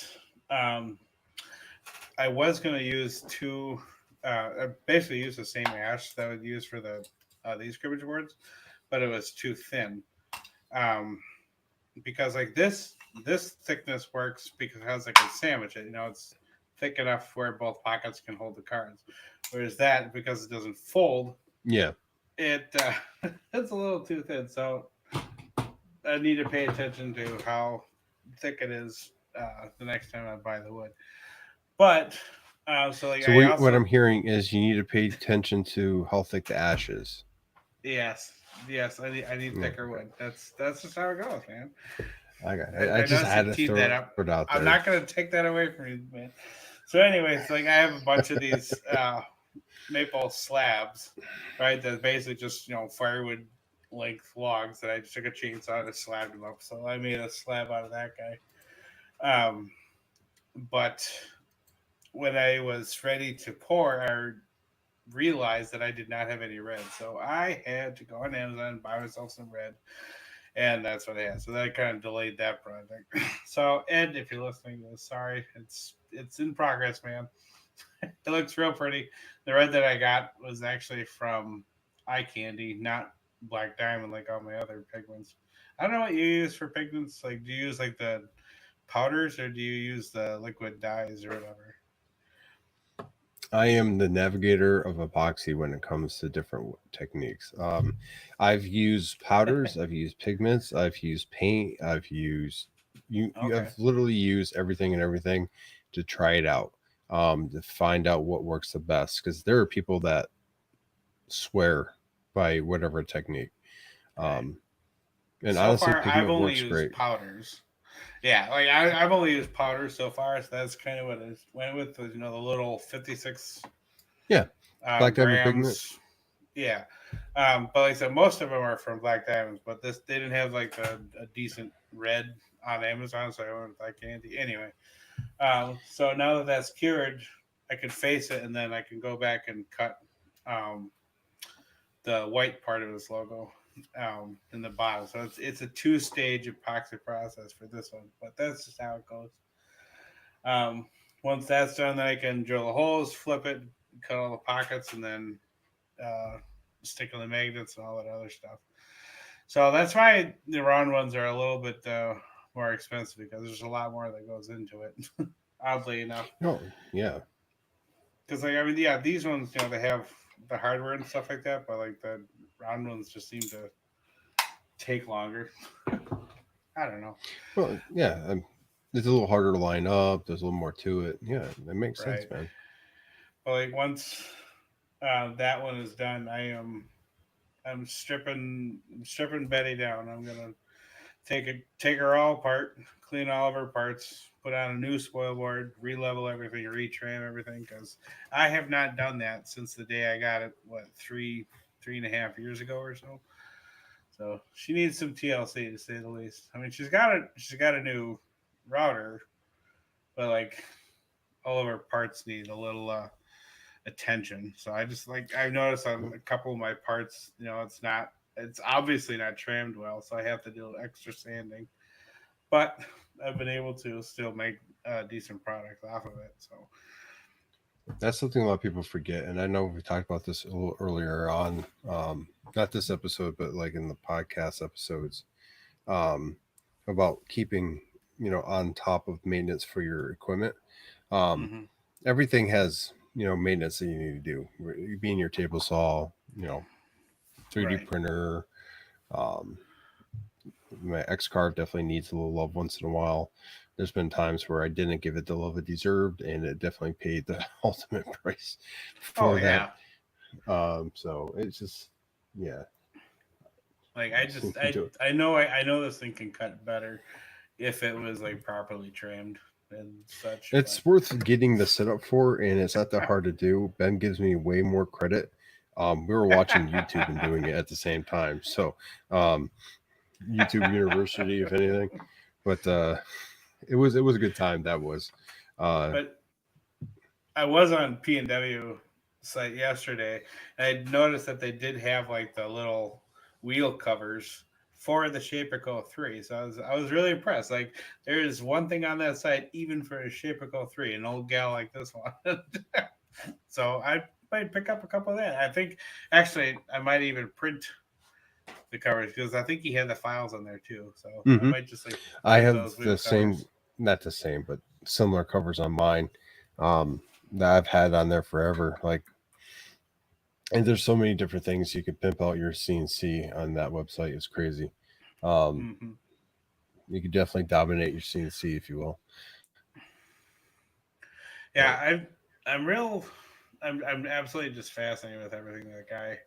I was going to use 2, I basically used the same ash that I would use for the these cribbage boards, but it was too thin. Because like this thickness works because it has like a sandwich. It's thick enough where both pockets can hold the cards. Whereas that, because it doesn't fold, it's a little too thin. So I need to pay attention to how thick it is the next time I buy the wood. But what I'm hearing is you need to pay attention to how thick the ash is. Yes, I need thicker wood. That's just how it goes, man. I just had to throw that up. I'm not going to take that away from you, man. So, anyways, I have a bunch of these maple slabs, right? That's basically just firewood length logs that I just took a chainsaw and slabbed them up. So I made a slab out of that guy. But when I was ready to pour, I realized that I did not have any red, so I had to go on Amazon and buy myself some red. And that's what I had. So that kind of delayed that project. So Ed, if you're listening to this, sorry. It's in progress, man. It looks real pretty. The red that I got was actually from Eye Candy, not Black Diamond like all my other pigments. I don't know what you use for pigments. Like, do you use like the powders or do you use the liquid dyes or whatever? I am the navigator of epoxy when it comes to different techniques. I've used powders, I've used pigments, I've used paint, I've used Okay. I've literally used everything to try it out, to find out what works the best. Because there are people that swear by whatever technique, Right. um, and So honestly, far, I've pigment only works used great. powders. Yeah, like I've only used powders so far, so that's kind of what I went with. The, the little 56 Yeah, Black Diamond pigment. grams. Yeah, but like I said, most of them are from Black Diamonds, but this they didn't have like a decent red on Amazon, so I went with that candy anyway. So now that that's cured, I can face it, and then I can go back and cut um, the white part of this logo in the bottom. So it's a two-stage epoxy process for this one, but that's just how it goes. Um, Once that's done, then I can drill the holes, flip it, cut all the pockets, and then uh, stick on the magnets and all that other stuff. So that's why the round ones are a little bit more expensive because there's a lot more that goes into it. Oddly enough, Oh, yeah. because like I mean, yeah, these ones they have the hardware and stuff like that, but like the round ones just seem to take longer. I don't know. Well, yeah. It's a little harder to line up. There's a little more to it. Yeah, that makes sense, Right. man. But like once that one is done, I'm stripping Betty down. I'm gonna take her all apart, clean all of her parts, put on a new spoil board, re-level everything, retrim everything. Because I have not done that since the day I got it. What 3.5 years ago or so. So she needs some TLC to say the least. I mean, she's got a new router, but like all of her parts need a little attention. So I just like I've noticed on a couple of my parts, it's obviously not trimmed well, so I have to do extra sanding. But I've been able to still make a decent product off of it. So That's something a lot of people forget, and I know we talked about this a little earlier on, not this episode, but like in the podcast episodes, um, about keeping on top of maintenance for your equipment. Um, mm-hmm. Everything has maintenance that you need to do. Being your table saw, 3D Right. printer. Um, my X carve definitely needs a little love once in a while. There's been times where I didn't give it the love it deserved, and it definitely paid the ultimate price Oh for that. yeah. So it's just, yeah, Like I I just just need to do it. I know this thing can cut better if it was like properly trimmed and such. But It's worth getting the setup for, and it's not that hard to do. Ben gives me way more credit. We were watching YouTube and doing it at the same time, so um, YouTube University, if anything. But it was a good time. That was. Uh, but I was on P&W site yesterday, and I noticed that they did have like the little wheel covers for the Shapeco 3. So I was really impressed. Like there is one thing on that site even for a Shapeco 3, an old gal like this one. So I might pick up a couple of that. I think actually I might even print the covers because I think he had the files on there too. So I mhm. might just like I print have those wheel the same, covers. not the same, but similar covers on mine, that I've had on there forever. Like, and there's so many different things you can pimp out your CNC on that website. It's crazy. Um, Hmm. you could definitely dominate your CNC if you will. Yeah, But I'm real. I'm absolutely just fascinated with everything that guy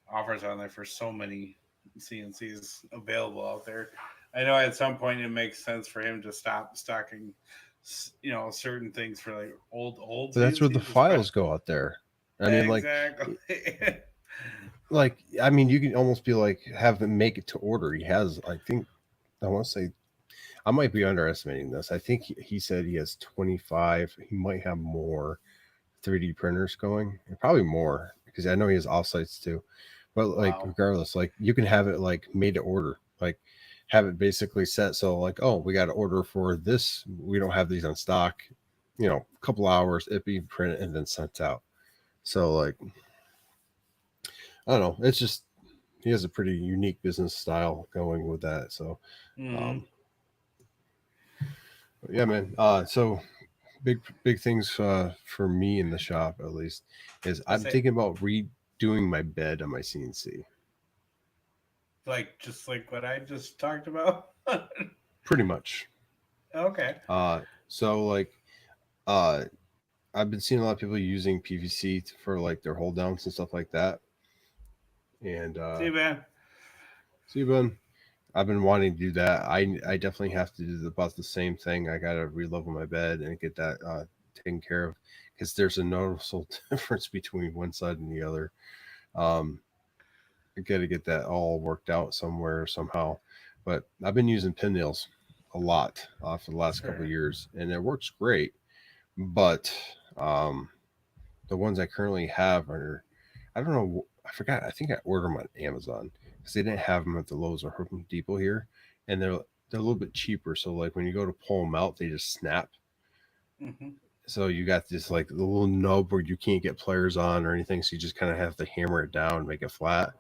offers on there for so many CNCs available out there. I know at some point it makes sense for him to stop stocking, certain things for like old that's where the CNCs, especially. files go out there. I mean, like, Exactly. I mean, you can almost be like have him make it to order. He has, I think, I want to say, I might be underestimating this. I think he said he has 25. He might have more 3D printers going, and probably more because I know he has offsites too. But like, Wow. regardless, like you can have it like made to order, like have it basically set. So like, oh, we got to order for this. We don't have these on stock. A couple hours, it be printed and then sent out. So like, I don't know. It's just he has a pretty unique business style going with that. So, Mm-hmm. um, yeah, man. So big things for me in the shop at least is I I'm say, thinking about redoing my bed on my CNC. like, just like what I just talked about. Pretty much. Okay. So like uh I've been seeing a lot of people using PVC for like their hold downs and stuff like that. And See, man. so I've been wanting to do that. I definitely have to do about the same thing. I gotta relevel my bed and get that taken care of because there's a noticeable difference between one side and the other. Um, I got to get that all worked out somewhere somehow. But I've been using pin nails a lot for the last couple of Sure. years, and it works great. But um, the ones I currently have are, I don't know, I forgot. I think I ordered them on Amazon because they didn't have them at the Lowe's or Home Depot here, and they're a little bit cheaper. So like when you go to pull them out, they just snap. Mm-hmm. So you got this like the little nub where you can't get pliers on or anything. So you just kind of have to hammer it down, make it flat,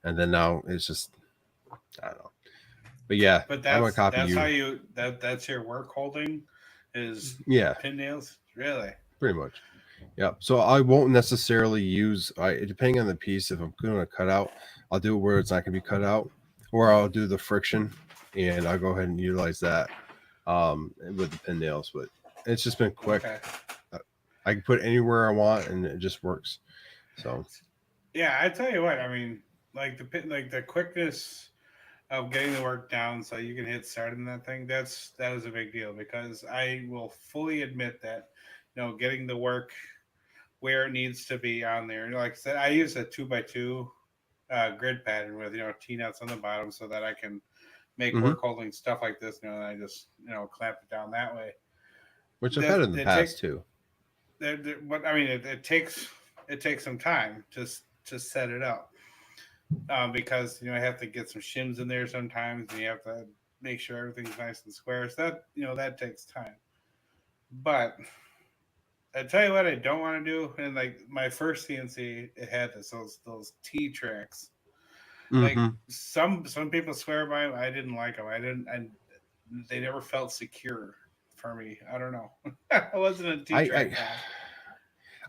and then now it's just I don't know. But yeah, But I'm gonna copy that's how you. you that's your work holding is Yeah, pin nails. Really? pretty much. Yeah. So I won't necessarily use. Depending on the piece, if I'm going to cut out, I'll do it where it's not going to be cut out, or I'll do the friction, and I'll go ahead and utilize that with the pin nails. But it's just been quick. Okay. Uh, I can put it anywhere I want, and it just works. So Yeah, I tell you what. I mean, like like the quickness of getting the work down so you can hit start in that thing. That is a big deal because I will fully admit that, getting the work where it needs to be on there. And like I said, I use a 2x2 grid pattern with T nuts on the bottom so that I can make hmm work holding stuff like this. And I just clamp it down that way. which I've had That in the it take past too. but I mean it takes some time to set it up because I have to get some shims in there sometimes, and you have to make sure everything's nice and square. So that that takes time. But I tell you what, I don't want to do. And like my first CNC, it had those T tracks. Like hmm some people swear by them. I didn't like them. I didn't. And they never felt secure for me. I don't know. I wasn't a T I track guy.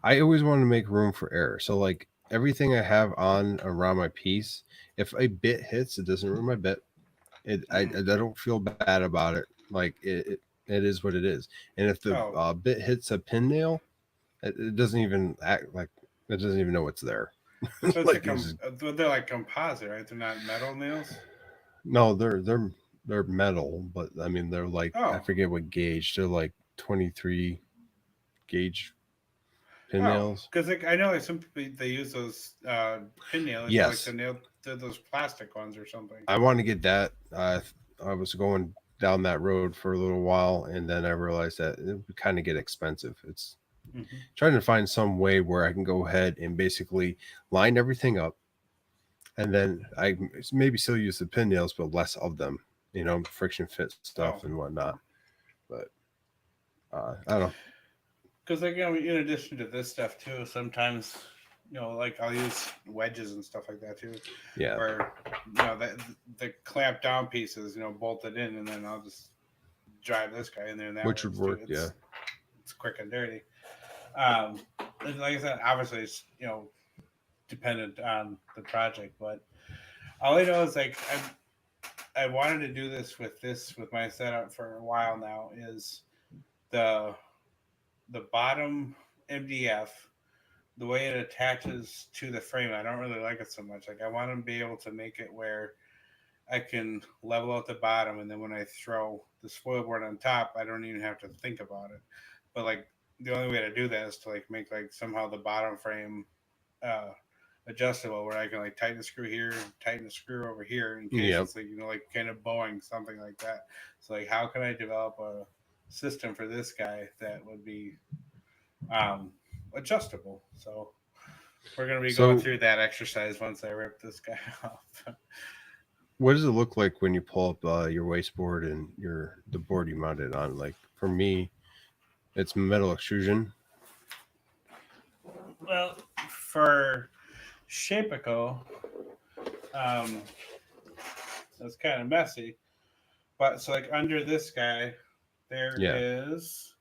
I always want to make room for error. So like everything I have on around my piece, if a bit hits, it doesn't ruin my bit. I don't feel bad about it. Like it is what it is. And if the Oh, bit hits a pin nail, it doesn't even act like it doesn't even know it's there. so it's Like it's just, they're like composite, right? They're not metal nails. no, they're metal, but I mean they're like I Oh, forget what gauge. They're like 23 gauge pin oh, nails. because like I know like some people they use those pin nails, like Yes, those plastic ones or something. I want to get that. I was going down that road for a little while, and then I realized that it would kind of get expensive. It's Hmm. trying to find some way where I can go ahead and basically line everything up, and then I maybe still use the pin nails, but less of them. Friction fit stuff Oh, and whatnot. But I don't know. because like in addition to this stuff too, sometimes like I'll use wedges and stuff like that too, Yeah, where the clamp down pieces bolted in, and then I'll just drive this guy in there, and that which would works too. work. Yeah. It's quick and dirty. Um, and like I said, obviously it's dependent on the project, but all I know is like I wanted to do this with my setup for a while now is the the bottom MDF, the way it attaches to the frame. I don't really like it so much. Like I want to be able to make it where I can level out the bottom, and then when I throw the spoil board on top, I don't even have to think about it. But like the only way to do that is to like make like somehow the bottom frame uh, adjustable, where I can like tighten the screw here, tighten the screw over here in case Yep. it's like like kind of bowing something like that. So like how can I develop a system for this guy that would be um, adjustable? So we're gonna be going So, through that exercise once I rip this guy off. what does it look like when you pull up your wasteboard and the board you mounted on? Like for me, it's metal extrusion. Well, for Shapeco, It's kind of messy. But so like under this guy, there Yeah. is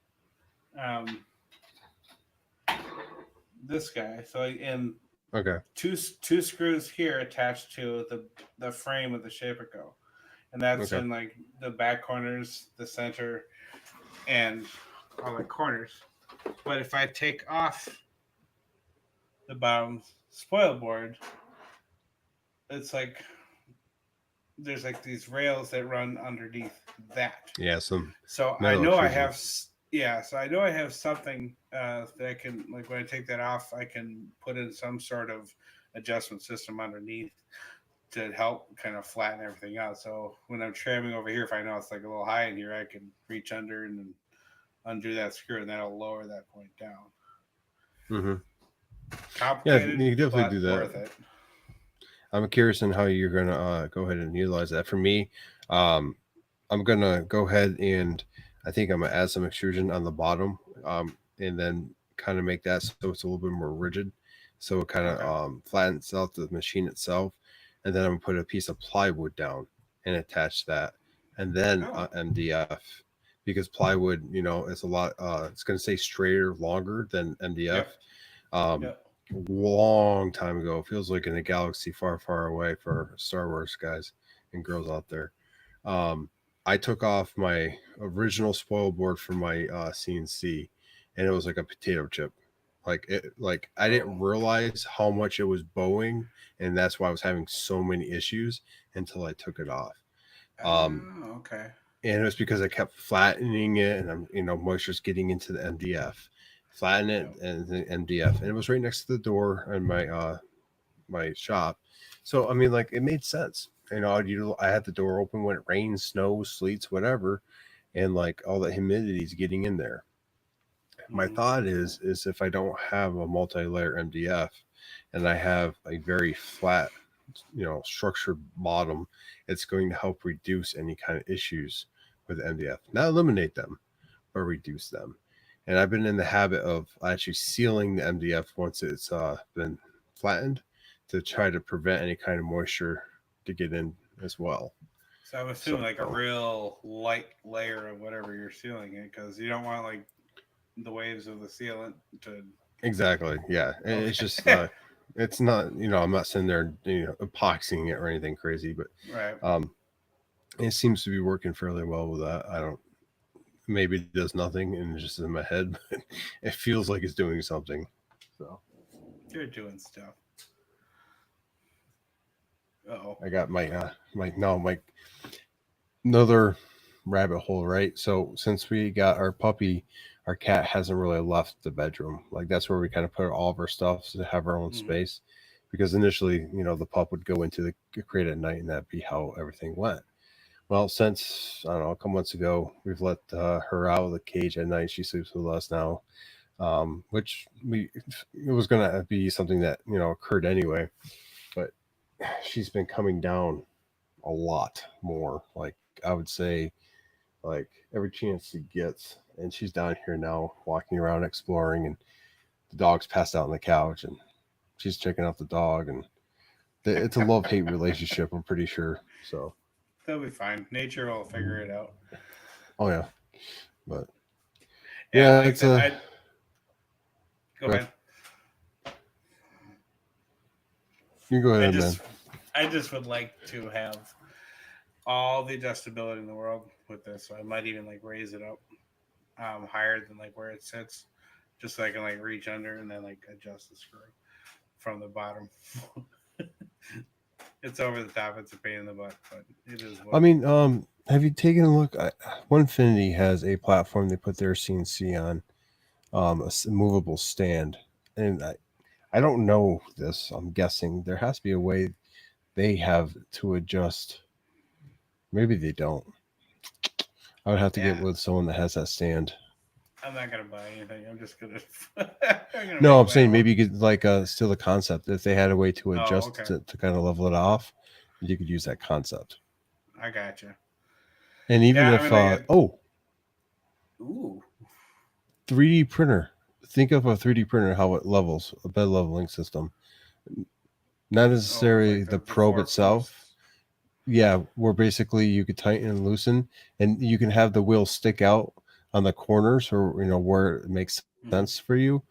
this guy. So like in Okay. two screws here attached to the frame of the Shapeco, and that's Okay. in like the back corners, the center, and on the corners. But if I take off the bottom spoil board, it's like there's like these rails that run underneath that. Yeah. Some So I metal know I extrusion. have, yeah. So I know I have something that I can, like, when I take that off, I can put in some sort of adjustment system underneath to help kind of flatten everything out. So when I'm trimming over here, if I know it's like a little high in here, I can reach under and then undo that screw, and that'll lower that point down. Mm-hmm. Yeah, Complicated, you can definitely but do that. worth it. I'm curious on how you're gonna go ahead and utilize that. For me, um, I'm gonna go ahead and I think I'm gonna add some extrusion on the bottom, and then kind of make that so it's a little bit more rigid, so it kind of Okay. flattens out the machine itself, and then I'm gonna put a piece of plywood down and attach that, and then Oh, MDF, because plywood, it's a lot. It's gonna stay straighter longer than MDF. yep, Um, yep. long time ago, feels like in a galaxy far, far away for Star Wars guys and girls out there. Um, I took off my original spoil board from my CNC, and it was like a potato chip. Like I didn't Oh, realize how much it was bowing, and that's why I was having so many issues until I took it off. Um, okay. and it was because I kept flattening it, and moisture's getting into the MDF, flatten it Yep. and the MDF, and it was right next to the door in my shop. So I mean, like it made sense. I had the door open when it rains, snows, sleets, whatever, and like all the humidity is getting in there. My Mm-hmm. thought is if I don't have a multi-layer MDF and I have a very flat, structured bottom, it's going to help reduce any kind of issues with MDF. Not eliminate them, but reduce them. And I've been in the habit of actually sealing the MDF once it's been flattened to try to prevent any kind of moisture to get in as well. So I'm So assuming like a real light layer of whatever you're sealing it, because you don't want like the waves of the sealant to. exactly, yeah. It's just Okay. it's not, I'm not sitting there, epoxying it or anything crazy, but Right. um, it seems to be working fairly well with that. I don't. Maybe it does nothing and it's just in my head, but it feels like it's doing something. So You're doing stuff. Oh. I got my another rabbit hole, right? So since we got our puppy, our cat hasn't really left the bedroom. Like that's where we kind of put all of our stuff to have our own Mm-hmm. space. Because initially, the pup would go into the crate at night, and that'd be how everything went. Well, since I don't know, a couple months ago, we've let her out of the cage at night. She sleeps with us now, which it was gonna be something that occurred anyway. But she's been coming down a lot more. Like I would say, like every chance she gets, and she's down here now, walking around, exploring, and the dog's passed out on the couch, and she's checking out the dog, and it's a love hate relationship. I'm pretty sure. So, That'll be fine. Nature will figure it out. oh yeah, but Yeah, yeah, like I it's said, a I go good. ahead. You go I ahead, man. just I just would like to have all the adjustability in the world with this. So I might even like raise it up higher than like where it sits, just so I can like reach under and then like adjust the screw from the bottom. It's over the top. It's a pain in the butt, but it is I what. mean, have you taken a look? Onefinity has a platform they put their CNC on, a movable stand, and I don't know this. I'm guessing there has to be a way they have to adjust. Maybe they don't. I would have to get Yeah, with someone that has that stand. I'm not gonna buy anything. I'm just gonna I'm gonna No, make I'm my saying own. maybe you could like still the concept. If they had a way to Oh, adjust okay. to kind of level it off, you could use that concept. I got you. And even Yeah, I if mean, like, 3D printer. Think of a 3D printer, how it levels a bed leveling system. not necessarily like the probe four itself. posts. Yeah, where basically you could tighten and loosen, and you can have the wheel stick out on the corners, or where it makes sense for you,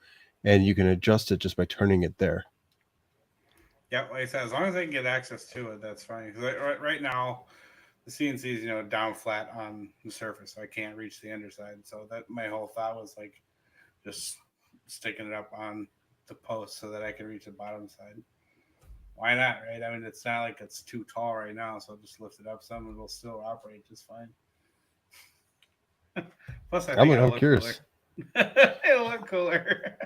and you can adjust it just by turning it there. Yeah, like I said, as long as I can get access to it, that's fine. Because right now, the CNC is down flat on the surface, so I can't reach the underside. So that my whole thought was like just sticking it up on the post so that I can reach the bottom side. Why not, right? I mean, it's not like it's too tall right now, so just lift it up some, and it'll still operate just fine. Plus, I think it'll I'm look cooler. curious. It'll look cooler.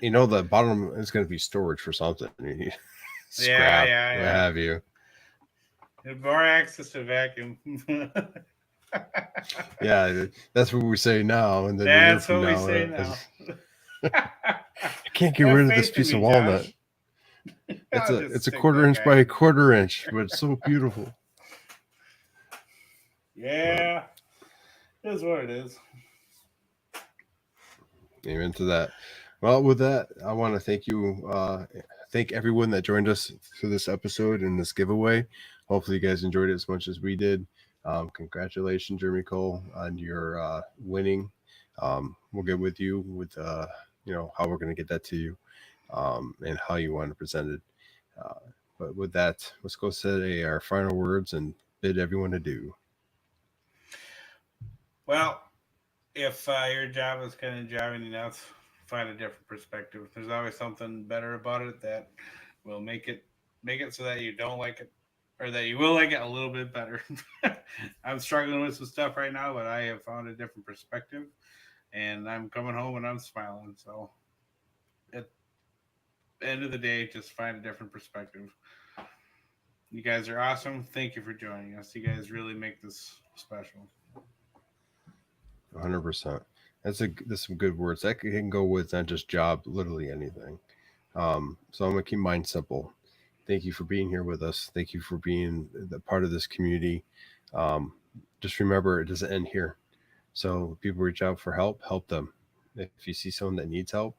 The bottom is going to be storage for something. Scrap, what Yeah. have you. More access to vacuum. Yeah, that's what we say now, and then a year That's from what we now, say now. I can't get Have rid of this faith in piece me, of walnut. Josh. It's I'll a just it's a stick quarter that inch guy by a in. quarter inch, but it's so beautiful. Yeah, it is what it is. Amen to that. Well, with that, I want to thank you. Thank everyone that joined us for this episode and this giveaway. Hopefully, you guys enjoyed it as much as we did. Congratulations, Jeremy Cole, on your winning. We'll get with you with how we're going to get that to you, and how you want to present it. But with that, let's go say our final words and bid everyone adieu. Well, if your job is kind of driving you nuts, find a different perspective. There's always something better about it that will make it so that you don't like it, or that you will like it a little bit better. I'm struggling with some stuff right now, but I have found a different perspective, and I'm coming home and I'm smiling. So at the end of the day, just find a different perspective. You guys are awesome. Thank you for joining us. You guys really make this special. 100%. That's some good words that can go with not just job, literally anything. So I'm gonna keep mine simple. Thank you for being here with us. Thank you for being the part of this community. Um, just remember, it doesn't end here. So if people reach out for help them. If you see someone that needs help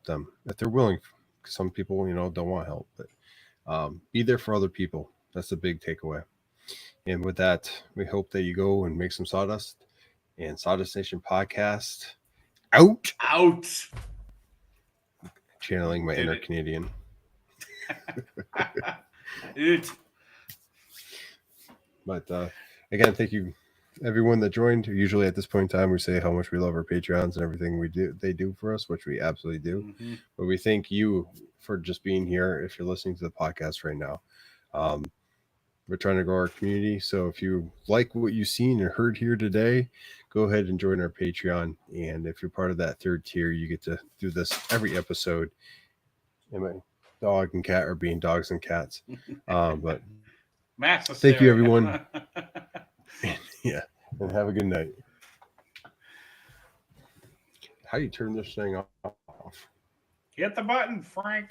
them if they're willing. Some people, don't want help, but be there for other people. That's the big takeaway. And with that, we hope that you go and make some sawdust. And Sawdust Nation podcast out. Channeling my inner Canadian. But again, thank you everyone that joined. Usually at this point in time, we say how much we love our Patreons and everything they do for us, which we absolutely do. Mm-hmm. But we thank you for just being here. If you're listening to the podcast right now, we're trying to grow our community. So if you like what you've seen and heard here today, go ahead and join our Patreon. And if you're part of that third tier, you get to do this every episode. And my dog and cat are being dogs and cats. But thank you, everyone. Yeah. And have a good night. How do you turn this thing off? Hit the button, Frank.